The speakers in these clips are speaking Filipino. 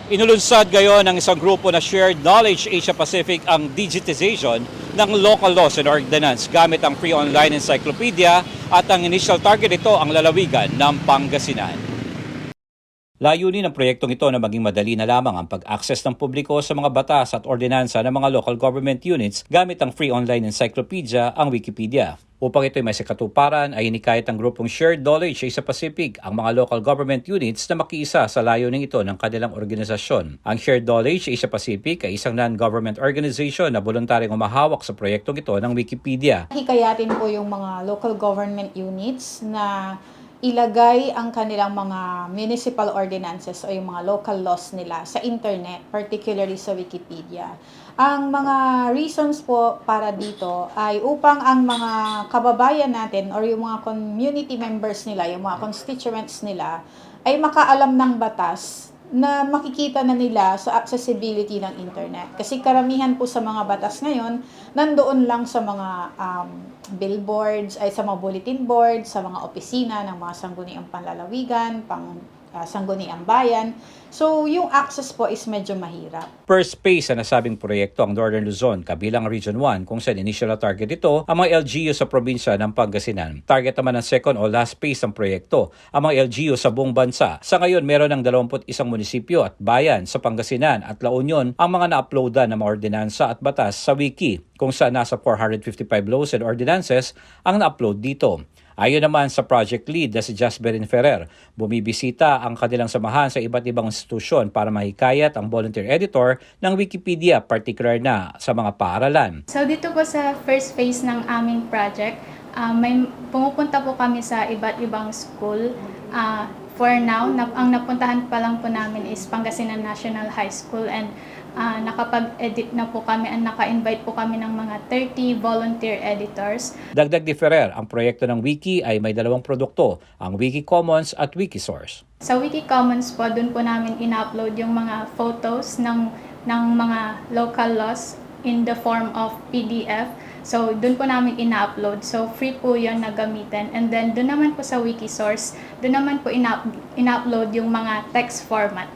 Inulunsad gayon ng isang grupo na Shared Knowledge Asia Pacific ang digitization ng local laws and ordinance gamit ang free online encyclopedia at ang initial target ito ang lalawigan ng Pangasinan. Layunin ng proyektong ito na maging madali na lamang ang pag-access ng publiko sa mga batas at ordinansa ng mga local government units gamit ang free online encyclopedia, ang Wikipedia. Upang ito'y may sakatuparan ay hinikayat ng grupong Shared Knowledge Asia Pacific ang mga local government units na makiisa sa layuning ito ng kanilang organisasyon. Ang Shared Knowledge Asia Pacific ay isang non-government organization na voluntaryong umahawak sa proyektong ito ng Wikipedia. Hikayatin po yung mga local government units na ilagay ang kanilang mga municipal ordinances o yung mga local laws nila sa internet, particularly sa Wikipedia. Ang mga reasons po para dito ay upang ang mga kababayan natin or yung mga community members nila, yung mga constituents nila, ay makaalam ng batas na makikita na nila sa accessibility ng internet. Kasi karamihan po sa mga batas ngayon, nandoon lang sa mga billboards, ay sa mga bulletin boards, sa mga opisina ng mga sangguniang panlalawigan, sangguniang bayan. So, yung access po is medyo mahirap. First phase sa nasabing proyekto ang Northern Luzon, kabilang Region 1, kung saan initial na target ito ang mga LGU sa probinsya ng Pangasinan. Target naman ng second o last phase ng proyekto ang mga LGU sa buong bansa. Sa ngayon, meron ng 21 munisipyo at bayan sa Pangasinan at La Union ang mga na-uploadan ng mga ordinansa at batas sa Wiki, kung saan nasa 455 laws and ordinances ang na-upload dito. Ayon naman sa project lead na si Jasberin Ferrer, bumibisita ang kanilang samahan sa iba't ibang institusyon para mahikayat ang volunteer editor ng Wikipedia, particular na sa mga paaralan. So dito po sa first phase ng aming project, pumupunta po kami sa iba't ibang school. For now, ang napuntahan pa lang po namin is Pangasinan National High School, and nakapag-edit na po kami and naka-invite po kami ng mga 30 volunteer editors. Dagdag ni Ferrer, ang proyekto ng Wiki ay may dalawang produkto, ang Wiki Commons at Wikisource. Sa Wiki Commons po, dun po namin in-upload yung mga photos ng mga local laws in the form of PDF. So, dun po namin ina-upload. So, free po yun na gamitin. And then, dun naman po sa Wikisource, dun naman po ina-upload yung mga text format.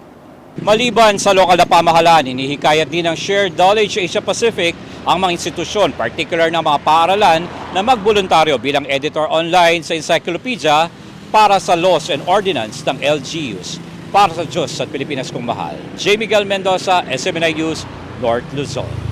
Maliban sa lokal na pamahalaan, inihikayat din ng Shared Knowledge Asia Pacific ang mga institusyon, particular na mga paaralan, na magboluntaryo bilang editor online sa encyclopedia para sa laws and ordinance ng LGUs. Para sa Diyos at Pilipinas kong mahal, J. Miguel Mendoza, SMNI News, North Luzon.